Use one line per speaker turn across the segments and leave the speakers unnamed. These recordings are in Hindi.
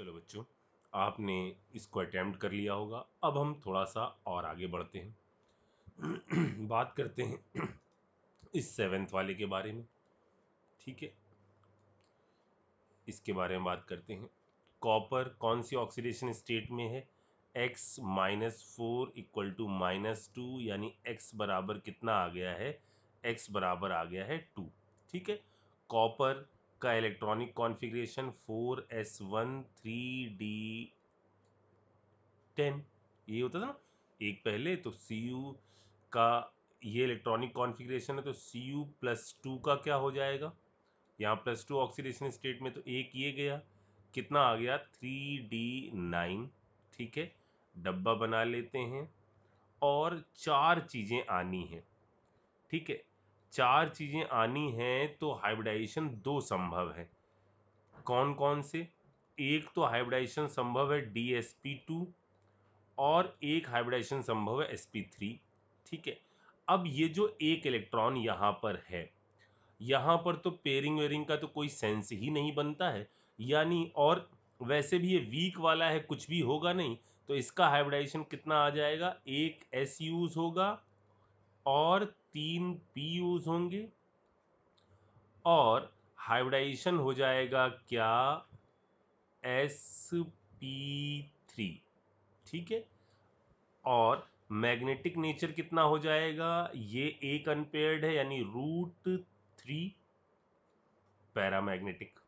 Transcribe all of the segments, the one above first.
चलो बच्चों, आपने इसको अटेम्प्ट कर लिया होगा। अब हम थोड़ा सा और आगे बढ़ते हैं। बात करते हैं इस सेवेंथ वाले के बारे में। ठीक है, इसके बारे में बात करते हैं। कॉपर कौन सी ऑक्सीडेशन स्टेट में है? X-4 इक्वल टू -2, यानी X बराबर कितना आ गया है? X बराबर आ गया है 2। ठीक है, कॉपर का इलेक्ट्रॉनिक कॉन्फ़िगरेशन 4s1 3d10, ये होता था ना एक पहले। तो Cu का ये इलेक्ट्रॉनिक कॉन्फ़िगरेशन है, तो Cu+2 का क्या हो जाएगा? यहाँ +2 ऑक्सीडेशन स्टेट में, तो एक ये गया, कितना आ गया? 3d9। ठीक है, डब्बा बना लेते हैं और चार चीज़ें आनी हैं। ठीक है, चार चीज़ें आनी हैं तो हाइब्रिडाइजेशन दो संभव है। कौन कौन से? एक तो हाइब्रिडाइजेशन संभव है DsP2 और एक हाइब्रिडाइजेशन संभव है sp3। ठीक है, अब ये जो एक इलेक्ट्रॉन यहाँ पर है, यहाँ पर तो पेयरिंग वेयरिंग का तो कोई सेंस ही नहीं बनता है, यानी और वैसे भी ये वीक वाला है, कुछ भी होगा नहीं, तो इसका हाइब्रिडाइजेशन कितना आ जाएगा? एक S यूज होगा और 3 P यूज होंगे, और हाइब्रिडाइजेशन हो जाएगा क्या? sp3। ठीक है, और मैग्नेटिक नेचर कितना हो जाएगा? ये एक अनपेयर्ड है, यानी √3 पैरामैग्नेटिक।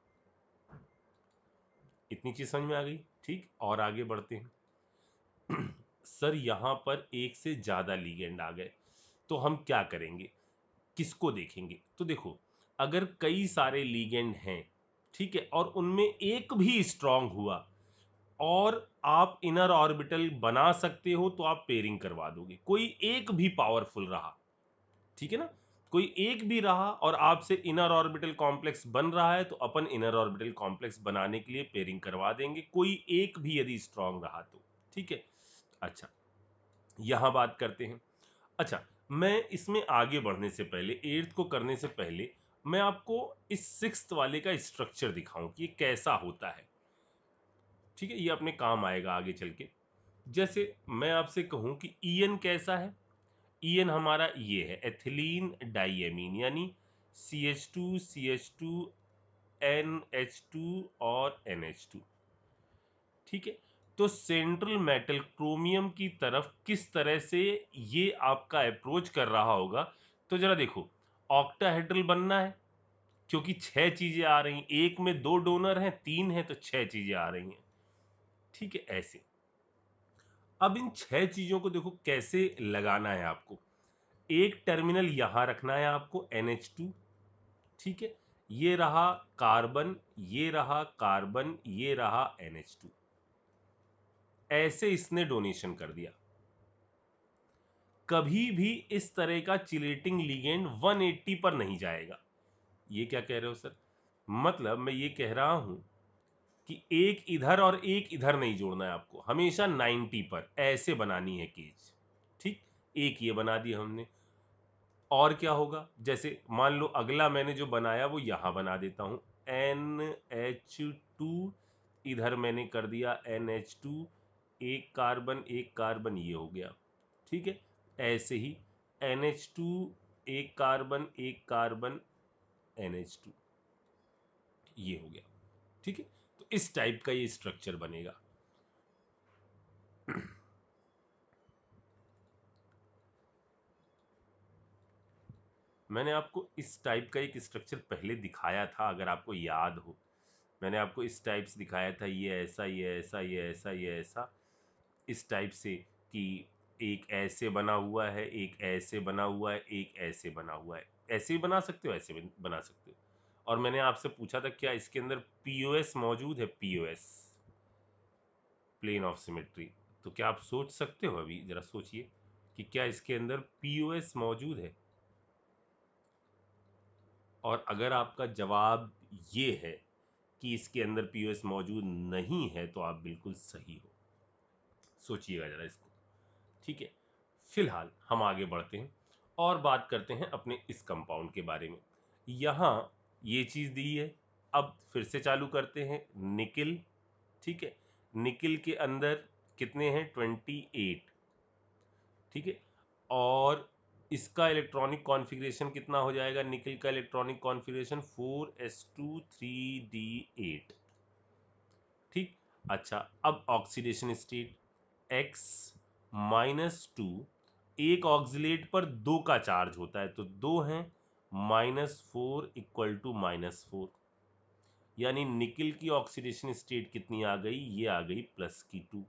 इतनी चीज समझ में आ गई। ठीक, और आगे बढ़ते हैं। सर यहाँ पर एक से ज्यादा लीगेंड आ गए, तो हम क्या करेंगे? किसको देखेंगे? तो देखो, अगर कई सारे लीगेंड हैं, ठीक है, और उनमें एक भी स्ट्रांग हुआ और आप इनर ऑर्बिटल बना सकते हो, तो आप पेयरिंग करवा दोगे। कोई एक भी पावरफुल रहा, ठीक है ना, कोई एक भी रहा और आपसे इनर ऑर्बिटल कॉम्प्लेक्स बन रहा है, तो अपन इनर ऑर्बिटल कॉम्प्लेक्स बनाने के लिए पेयरिंग करवा देंगे, कोई एक भी यदि स्ट्रांग रहा तो। ठीक है, अच्छा, यहां बात करते हैं। अच्छा, मैं इसमें आगे बढ़ने से पहले, एट्थ को करने से पहले, मैं आपको इस सिक्स्थ वाले का स्ट्रक्चर दिखाऊं कि ये कैसा होता है। ठीक है, ये अपने काम आएगा आगे चल के। जैसे मैं आपसे कहूं कि ईएन कैसा है? ईएन हमारा ये है, एथिलीन डाइएमीन, यानी CH2 NH2 और NH2। ठीक है, तो सेंट्रल मेटल क्रोमियम की तरफ किस तरह से ये आपका अप्रोच कर रहा होगा? तो जरा देखो, ऑक्टाहेड्रल बनना है, क्योंकि 6 चीजें आ रही, एक में 2 डोनर हैं, 3 है, तो 6 चीजें आ रही हैं। ठीक है, ऐसे। अब इन 6 चीजों को देखो कैसे लगाना है आपको। एक टर्मिनल यहां रखना है आपको, NH2। ठीक है, ये रहा कार्बन, ये रहा कार्बन, ये रहा NH2। ऐसे इसने डोनेशन कर दिया। कभी भी इस तरह का चिलेटिंग लिगेंड 180 पर नहीं जाएगा। ये क्या कह रहे हो सर? मतलब मैं ये कह रहा हूं कि एक इधर और एक इधर नहीं जोड़ना है आपको, हमेशा 90 पर ऐसे बनानी है केज। ठीक, एक ये बना दी हमने। और क्या होगा? जैसे मान लो अगला मैंने जो बनाया वो यहां बना देता हूं, NH2, इधर मैंने कर दिया NH2, एक कार्बन ये हो गया। ठीक है, ऐसे ही NH2, एक कार्बन NH2 ये हो गया। ठीक है, तो इस टाइप का ये स्ट्रक्चर बनेगा। मैंने आपको इस टाइप का एक स्ट्रक्चर पहले दिखाया था, अगर आपको याद हो। मैंने आपको इस टाइप से दिखाया था, ये ऐसा, ये ऐसा, ये ऐसा, ये ऐसा, इस टाइप से, कि एक ऐसे बना हुआ है, एक ऐसे बना हुआ है, एक ऐसे बना हुआ है। ऐसे भी बना सकते हो, ऐसे भी बना सकते हो। और मैंने आपसे पूछा था क्या इसके अंदर POS मौजूद है? POS, plane of symmetry. तो क्या आप सोच सकते हो? अभी जरा सोचिए कि क्या इसके अंदर POS मौजूद है। और अगर आपका जवाब ये है कि इसके अंदर POS मौजूद नहीं है, तो आप बिल्कुल सही हो। सोचिएगा जरा इसको। ठीक है, फिलहाल हम आगे बढ़ते हैं और बात करते हैं अपने इस कंपाउंड के बारे में। यहां ये चीज दी है। अब फिर से चालू करते हैं। निकिल, ठीक है। निकिल के अंदर कितने हैं? 28, ठीक है। और इसका इलेक्ट्रॉनिक कॉन्फ़िगरेशन कितना हो जाएगा? निकिल का इलेक्ट्रॉनिक कॉन्फ़िगरेशन 4s2 3d8, ठीक। अच्छा, अब ऑक्सीडेशन स्टेट x -2, एक ऑक्सीलेट पर 2 का चार्ज होता है तो 2 हैं, -4 इक्वल टू -4, यानी निकिल की ऑक्सीडेशन स्टेट कितनी आ गई? ये आ गई +2,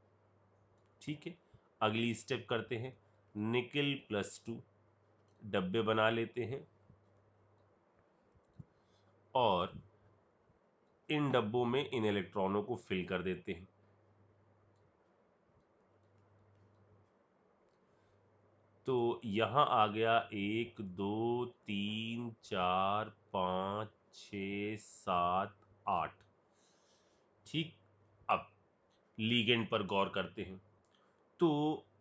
ठीक है। अगली स्टेप करते हैं, निकिल +2, डब्बे बना लेते हैं और इन डब्बों में इन इलेक्ट्रॉनों को फिल कर देते हैं। तो यहाँ आ गया 1 2 3 4 5 6 7 8, ठीक। अब लीगेंड पर गौर करते हैं। तो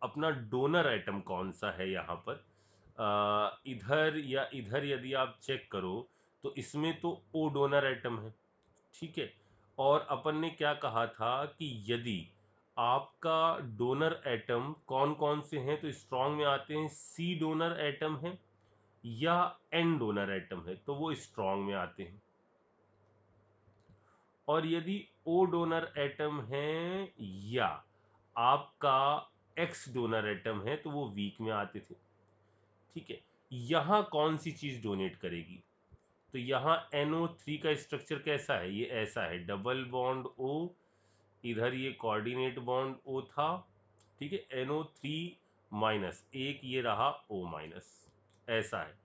अपना डोनर एटम कौन सा है यहाँ पर? इधर या इधर यदि आप चेक करो तो इसमें तो ओ डोनर एटम है, ठीक है। और अपन ने क्या कहा था कि यदि आपका डोनर एटम कौन कौन से हैं, तो स्ट्रॉन्ग में आते हैं सी डोनर एटम है या एन डोनर एटम है, तो वो स्ट्रॉन्ग में आते हैं। और यदि ओ डोनर एटम है या आपका एक्स डोनर एटम है तो वो वीक में आते थे, ठीक है। यहाँ कौन सी चीज डोनेट करेगी? तो यहाँ NO3 का स्ट्रक्चर कैसा है? ये ऐसा है, डबल बॉन्ड O, इधर ये कोऑर्डिनेट बॉन्ड O था, ठीक है। NO3 एक ये रहा O-, ऐसा है।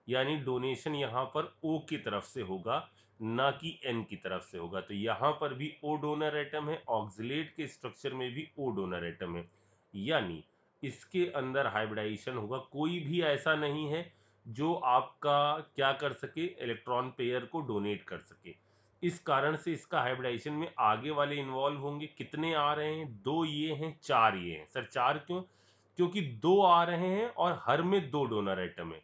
यानी डोनेशन यहाँ पर O की तरफ से होगा, ना कि N की तरफ से होगा। तो यहाँ पर भी O डोनर एटम है, ऑक्सिलेट के स्ट्रक्चर में भी O डोनर एटम है, यानी इसके अंदर हाइब्रिडाइजेशन होगा। कोई भी ऐसा नहीं है जो आपका क्या कर सके, इलेक्ट्रॉन पेयर को डोनेट कर सके। इस कारण से इसका हाइब्रिडाइजेशन में आगे वाले इन्वॉल्व होंगे। कितने आ रहे हैं? 2 ये हैं, 4 ये हैं। सर 4 क्यों? क्योंकि 2 आ रहे हैं और हर में 2 डोनर एटम है,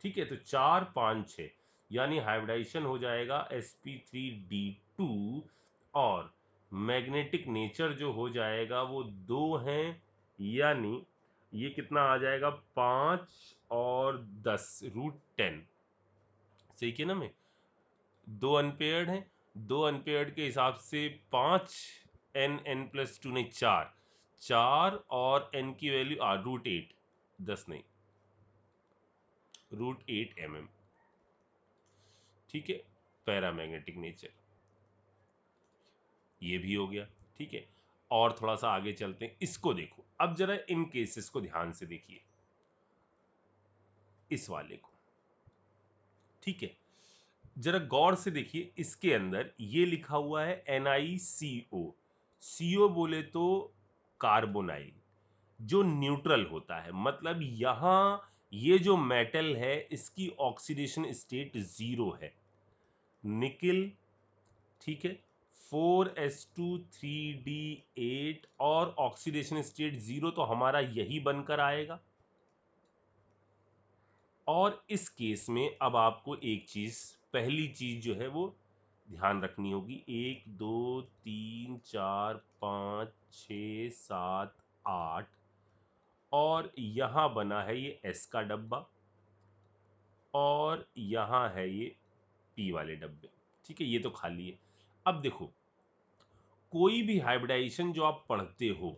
ठीक है। तो 4 5 6, यानी हाइब्रिडाइजेशन हो जाएगा sp3d2 और मैग्नेटिक नेचर जो हो जाएगा वो 2 हैं, यानी ये कितना आ जाएगा? 5 और 10 √10, सही किया ना मैं? 2 अनपेयर्ड हैं, 2 अनपेयर्ड के हिसाब से 5 n+2 नहीं 4, 4 और n की वैल्यू √8, 10 नहीं, √8 mm, ठीक है। पैरामैग्नेटिक नेचर ये भी हो गया, ठीक है। और थोड़ा सा आगे चलते हैं, इसको देखो। अब जरा इन केसेस को ध्यान से देखिए, इस वाले को, ठीक है। जरा गौर से देखिए, इसके अंदर ये लिखा हुआ है NiCO। CO बोले तो कार्बोनाइल, जो न्यूट्रल होता है, मतलब यहां ये जो मेटल है इसकी ऑक्सीडेशन स्टेट 0 है। निकिल, ठीक है, 4s2 3d8 और ऑक्सीडेशन स्टेट 0, तो हमारा यही बनकर आएगा। और इस केस में अब आपको एक चीज, पहली चीज जो है वो ध्यान रखनी होगी। 1 2 3 4 5 6 7 8, और यहां बना है ये S का डब्बा और यहां है ये P वाले डब्बे, ठीक है। ये तो खाली है। अब देखो, कोई भी हाइब्रिडाइजेशन जो आप पढ़ते हो,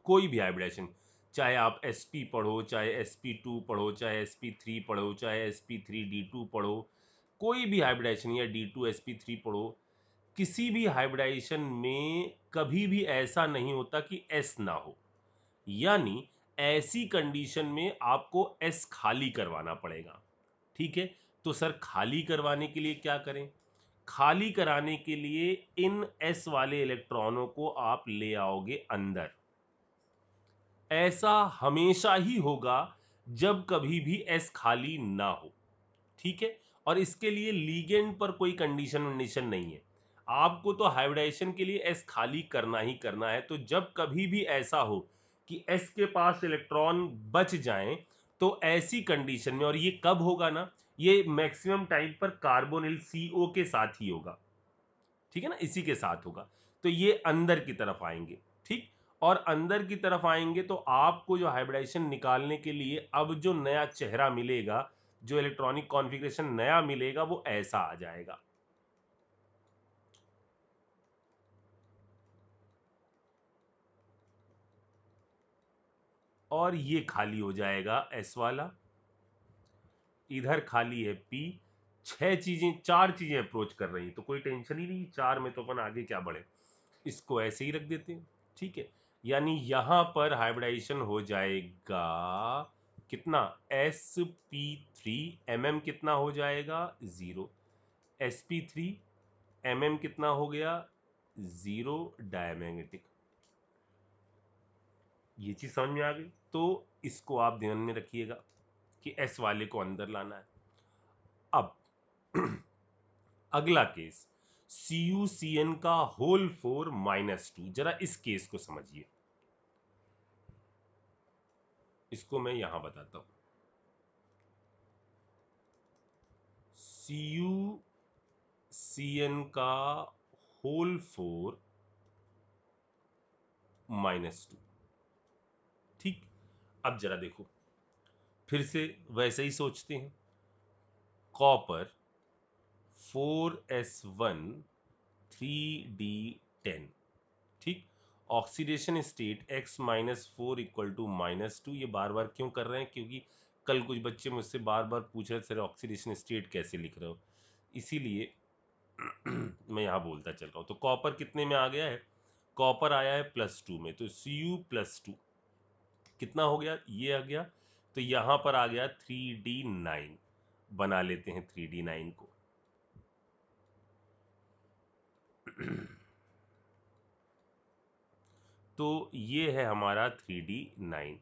कोई भी हाइब्रिडाइजेशन, चाहे आप sp पढ़ो, चाहे sp2 पढ़ो, चाहे sp3 पढ़ो, चाहे sp3d2 पढ़ो, कोई भी हाइब्रिडाइजेशन या d2sp3 पढ़ो, किसी भी हाइब्रिडाइजेशन में कभी भी ऐसा नहीं होता कि s ना हो। यानी ऐसी कंडीशन में आपको s खाली करवाना पड़ेगा, ठीक है। तो सर खाली करवाने के लिए क्या करें? खाली कराने के लिए इन s वाले इलेक्ट्रॉनों को आप ले आओगे अंदर। ऐसा हमेशा ही होगा जब कभी भी S खाली ना हो, ठीक है। और इसके लिए लीगेंड पर कोई कंडीशन वंडीशन नहीं है, आपको तो हाइब्रिडाइजेशन के लिए S खाली करना ही करना है। तो जब कभी भी ऐसा हो कि S के पास इलेक्ट्रॉन बच जाएं, तो ऐसी कंडीशन में, और ये कब होगा ना, ये मैक्सिमम टाइम पर कार्बोनिल CO के साथ ही होगा, ठीक है ना, इसी के साथ होगा। तो ये अंदर की तरफ आएंगे, ठीक। और अंदर की तरफ आएंगे तो आपको जो हाइब्रिडाइजेशन निकालने के लिए अब जो नया चेहरा मिलेगा, जो इलेक्ट्रॉनिक कॉन्फ़िगरेशन नया मिलेगा, वो ऐसा आ जाएगा। और ये खाली हो जाएगा एस वाला, इधर खाली है पी। चार चीजें अप्रोच कर रही, तो कोई टेंशन ही नहीं, चार में तो अपन आगे क्या बढ़े, इसको ऐसे ही रख देते हैं, ठीक है। यानी यहां पर हाइब्रिडाइजेशन हो जाएगा कितना, S P three, M M कितना हो जाएगा 0, S P three, M M कितना हो गया 0 डायमैग्नेटिक। ये चीज समझ में आ गई, तो इसको आप ध्यान में रखिएगा कि एस वाले को अंदर लाना है। अब अगला केस, CuCN का होल 4 -2, जरा इस केस को समझिए, इसको मैं यहां बताता हूं। CuCN का होल 4 -2, ठीक। अब जरा देखो, फिर से वैसे ही सोचते हैं, कॉपर 4s1 3d10, ठीक। Oxidation state x-4 equal to -2। ये बार बार क्यों कर रहे हैं, क्योंकि कल कुछ बच्चे मुझसे बार बार पूछ रहे थे सर ऑक्सीडेशन स्टेट कैसे लिख रहे हो, इसीलिए मैं यहाँ बोलता चल रहा हूँ। तो कॉपर कितने में आ गया है, कॉपर आया है +2 में, तो Cu+2 कितना हो गया, ये आ गया। तो यहाँ पर आ गया 3d9, बना लेते हैं 3d9 को। तो ये है हमारा 3d9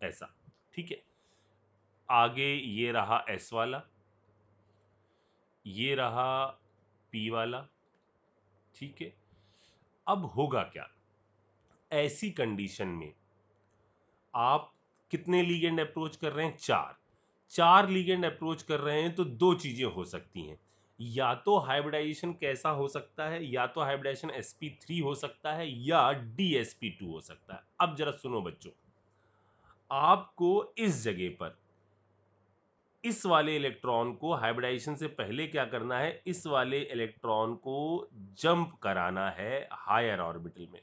ऐसा, ठीक है। आगे ये रहा S वाला, ये रहा P वाला, ठीक है। अब होगा क्या, ऐसी कंडीशन में आप कितने लीगेंड अप्रोच कर रहे हैं, चार लीगेंड अप्रोच कर रहे हैं, तो दो चीजें हो सकती हैं। या तो हाइब्रिडाइजेशन कैसा हो सकता है, या तो हाइब्रिडाइजेशन sp3 हो सकता है, या dsp2 हो सकता है। अब जरा सुनो बच्चों, आपको इस जगह पर इस वाले इलेक्ट्रॉन को हाइब्रिडाइजेशन से पहले क्या करना है, इस वाले इलेक्ट्रॉन को जंप कराना है हायर ऑर्बिटल में,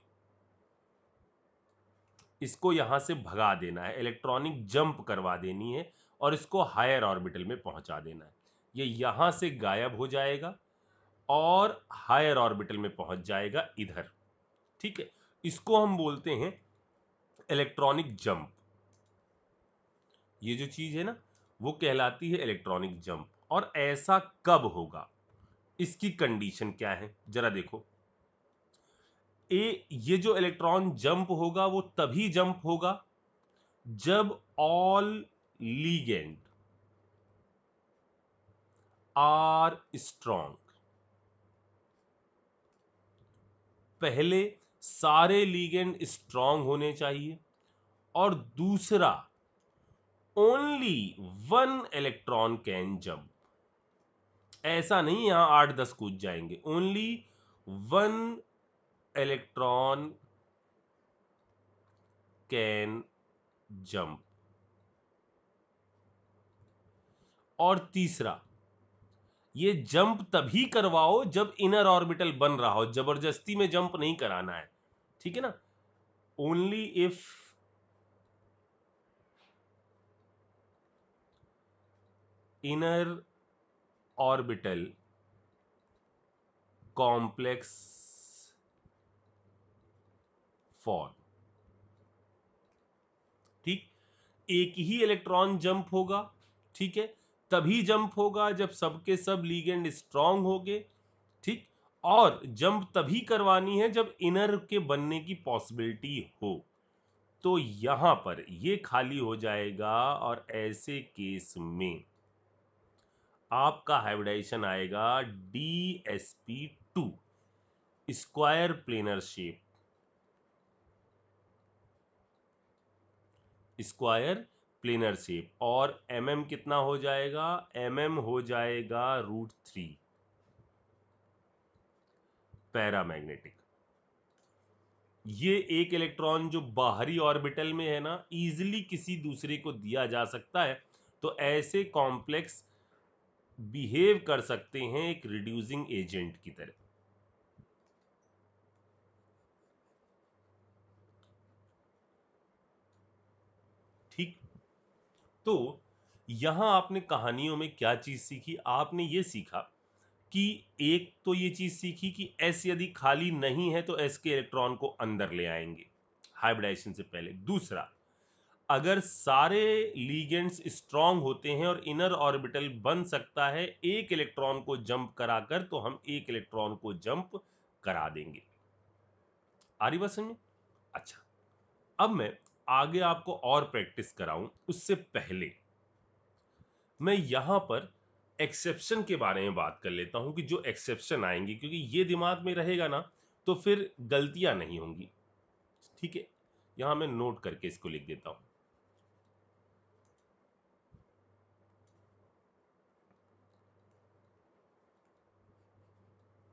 इसको यहां से भगा देना है, इलेक्ट्रॉनिक जंप करवा देनी है और इसको हायर ऑर्बिटल में पहुंचा देना है। ये यहां से गायब हो जाएगा और हायर ऑर्बिटल में पहुंच जाएगा इधर, ठीक है। इसको हम बोलते हैं इलेक्ट्रॉनिक जंप। ये जो चीज है ना, वो कहलाती है इलेक्ट्रॉनिक जंप। और ऐसा कब होगा, इसकी कंडीशन क्या है, जरा देखो। ये जो इलेक्ट्रॉन जंप होगा वो तभी जंप होगा जब ऑल लीगेंड आर स्ट्रॉन्ग। पहले सारे लीगेंड स्ट्रॉन्ग होने चाहिए, और दूसरा only one electron can jump. ऐसा नहीं यहां 8-10 कूद जाएंगे, only one electron can jump. और तीसरा, ये जंप तभी करवाओ जब इनर ऑर्बिटल बन रहा हो, जबरदस्ती में जंप नहीं कराना है, ठीक है ना। Only if inner orbital complex form, ठीक। एक ही इलेक्ट्रॉन जंप होगा, ठीक है, तभी जंप होगा जब सबके सब लीगेंड स्ट्रांग होंगे, ठीक। और जंप तभी करवानी है जब इनर के बनने की पॉसिबिलिटी हो। तो यहां पर ये खाली हो जाएगा, और ऐसे केस में आपका हाइब्रिडाइजेशन आएगा DsP2, square planar shape, square planar shape. और mm कितना हो जाएगा, mm हो जाएगा √3। पैरामैग्नेटिक। ये एक इलेक्ट्रॉन जो बाहरी ऑर्बिटल में है ना, इजीली किसी दूसरे को दिया जा सकता है, तो ऐसे कॉम्प्लेक्स बिहेव कर सकते हैं एक रिड्यूसिंग एजेंट की तरह। ठीक। तो यहां आपने कहानियों में क्या चीज सीखी? आपने ये सीखा कि एक तो ये चीज सीखी कि एस यदि खाली नहीं है तो एस के इलेक्ट्रॉन को अंदर ले आएंगे हाइब्रिडाइजेशन से पहले। दूसरा, अगर सारे लीगेंड्स स्ट्रांग होते हैं और इनर ऑर्बिटल बन सकता है एक इलेक्ट्रॉन को जंप कराकर, तो हम एक इलेक्ट्रॉन को जंप करा देंगे। आ रही बात समझ में? अच्छा, अब मैं आगे आपको और प्रैक्टिस कराऊं उससे पहले मैं यहां पर एक्सेप्शन के बारे में बात कर लेता हूं कि जो एक्सेप्शन आएंगे, क्योंकि ये दिमाग में रहेगा ना तो फिर गलतियां नहीं होंगी। ठीक है, यहां मैं नोट करके इसको लिख देता हूं।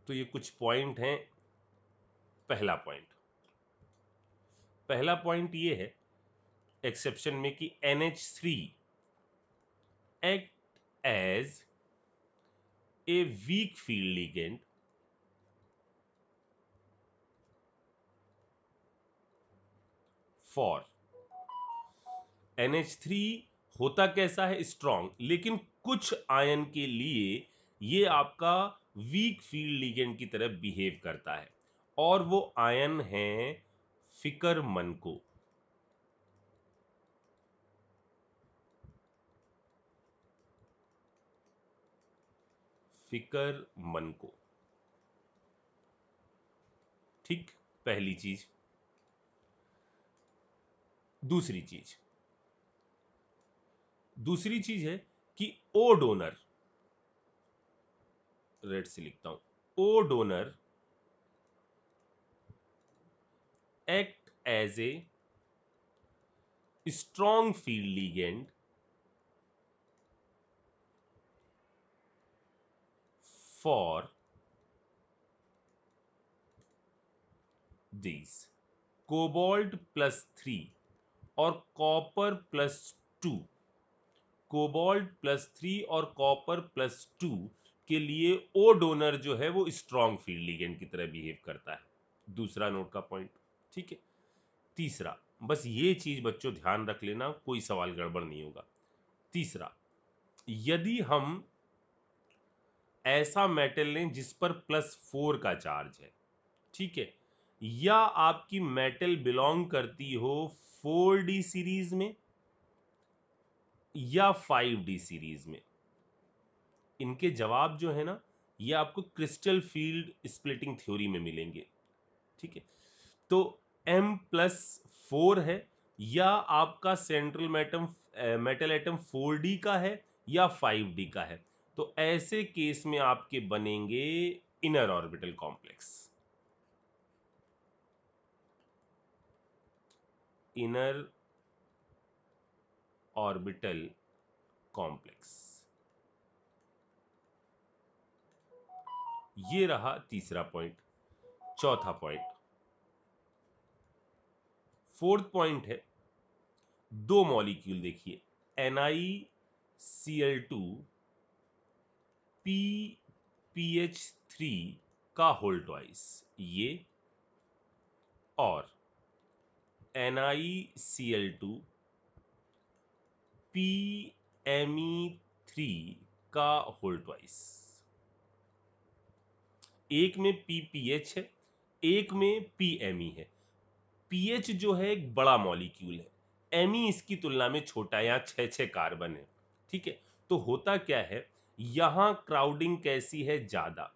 तो ये कुछ पॉइंट हैं। पहला पॉइंट ये है एक्सेप्शन में कि NH3 act as a weak field ligand for NH3 होता कैसा है? स्ट्रॉन्ग, लेकिन कुछ आयन के लिए ये आपका वीक फील्ड लिगेंड की तरह बिहेव करता है, और वो आयन है फिकरमन को। ठीक, पहली चीज। दूसरी चीज है कि ओ डोनर, रेड से लिखता हूं, O donor act as a strong field ligand for these cobalt +3 और कॉपर+2। कोबाल्ट+3 और कॉपर+2 के लिए ओ डोनर जो है वो स्ट्रॉन्ग फील्ड लिगेंड की तरह बिहेव करता है। दूसरा नोट का पॉइंट। ठीक है। तीसरा, बस ये चीज बच्चों ध्यान रख लेना, कोई सवाल गड़बड़ नहीं होगा। तीसरा, यदि हम ऐसा मेटल लें जिस पर +4 का चार्ज है, ठीक है, या आपकी मेटल बिलोंग करती हो 4D सीरीज में या 5D सीरीज में, इनके जवाब जो है ना ये आपको क्रिस्टल फील्ड स्प्लिटिंग थ्योरी में मिलेंगे। ठीक है, तो M+4 है, या आपका सेंट्रल मेटल एटम 4D का है या 5D का है, तो ऐसे केस में आपके बनेंगे inner orbital complex. Inner orbital complex, ये रहा तीसरा पॉइंट। चौथा पॉइंट, फोर्थ पॉइंट है, दो मॉलिक्यूल देखिए, NiCl2 PPH3 का होल ट्वाइस ये, और NiCl2 PMe3 का होल ट्वाइस। एक में PPH है, एक में PMe है। पीएच जो है एक बड़ा मॉलिक्यूल है, एमी इसकी तुलना में छोटा, यहाँ 6 कार्बन है। ठीक है, तो होता क्या है, यहां क्राउडिंग कैसी है? ज्यादा,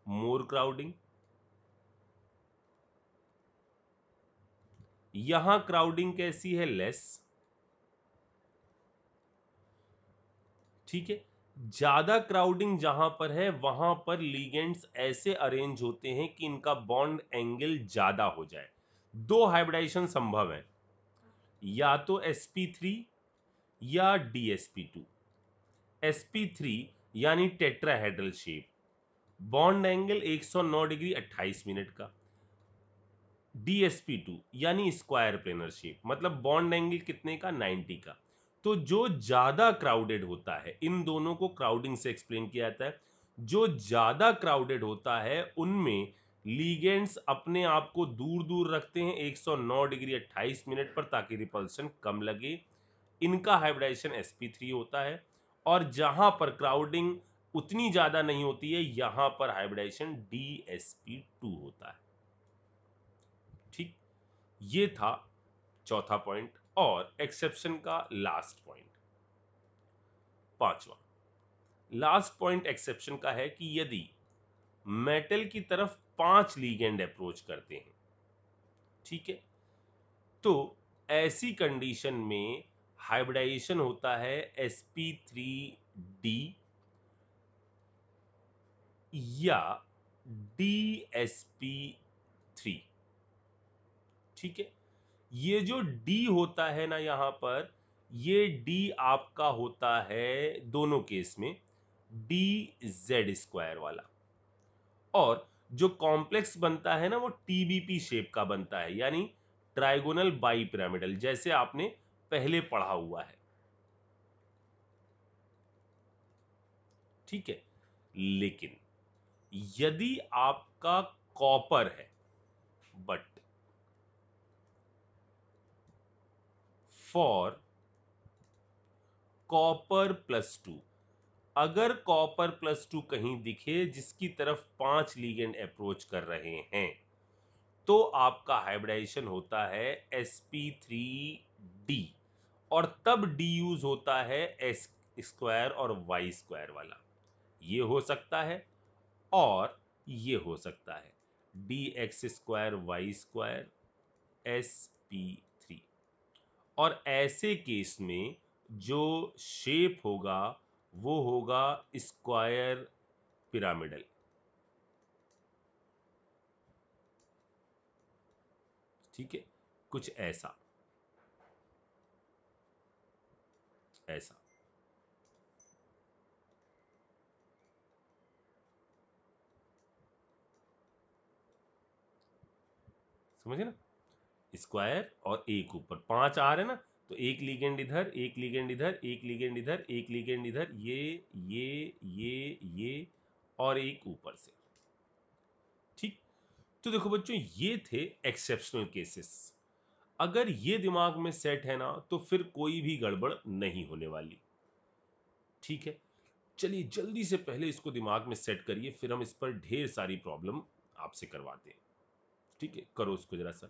मोर क्राउडिंग। यहां क्राउडिंग कैसी है? लेस। ठीक है, ज्यादा क्राउडिंग जहां पर है वहां पर लिगेंड्स ऐसे अरेंज होते हैं कि इनका बॉन्ड एंगल ज्यादा हो जाए। दो हाइब्रिडाइजेशन संभव है, या तो sp3 या dsp2। sp3 यानी tetrahedral shape, bond angle 109 degree 28 minute का। DSP2 यानी स्क्वायर प्लेनर शेप, मतलब बॉन्ड एंगल कितने का, 90 का। तो जो ज्यादा क्राउडेड होता है, इन दोनों को क्राउडिंग से एक्सप्लेन किया जाता है, जो ज्यादा क्राउडेड होता है उनमें लीगेंड्स अपने आप को दूर दूर रखते हैं 109 डिग्री 28 मिनट पर, ताकि रिपल्शन कम लगे। इनका हाइब्रिडाइजेशन sp3 होता है। और जहां पर क्राउडिंग उतनी ज्यादा नहीं होती है, यहां पर हाइब्रिडाइजेशन DSP2 होता है। ठीक, ये था चौथा पॉइंट। और एक्सेप्शन का लास्ट पॉइंट, पांचवा लास्ट पॉइंट एक्सेप्शन का है कि यदि मेटल की तरफ 5 लीगेंड अप्रोच करते हैं, ठीक है, तो ऐसी कंडीशन में हाइब्रिडाइजेशन होता है sp3d या DSP3। ठीक है, ये जो D होता है ना यहां पर, ये D आपका होता है दोनों केस में DZ² वाला। और जो कॉम्प्लेक्स बनता है ना, वो TBP शेप का बनता है, यानी ट्राइगोनल बाई पिरामिडल, जैसे आपने पहले पढ़ा हुआ है। ठीक है, लेकिन यदि आपका कॉपर है, बट फॉर कॉपर +2, अगर कॉपर +2 कहीं दिखे जिसकी तरफ 5 लीगेंड अप्रोच कर रहे हैं, तो आपका हाइब्रिडाइजेशन होता है sp3d। और तब D यूज होता है S² और Y² वाला। ये हो सकता है और ये हो सकता है DX²Y² sp3। और ऐसे केस में जो शेप होगा वो होगा स्क्वायर पिरामिडल। ठीक है, कुछ ऐसा, ऐसा। समझे ना, स्क्वायर और एक ऊपर 5 आ रहे हैं ना, तो एक लीगेंड इधर, एक लीगेंड इधर, एक लीगेंड इधर, एक लीगेंड इधर, ये और एक ऊपर से। ठीक, तो देखो बच्चों, ये थे एक्सेप्शनल केसेस। अगर ये दिमाग में सेट है ना, तो फिर कोई भी गड़बड़ नहीं होने वाली। ठीक है, चलिए जल्दी से पहले इसको दिमाग में सेट करिए, फिर हम इस पर ढेर सारी प्रॉब्लम आपसे करवाते हैं। ठीक है, करो उसको जरा सा।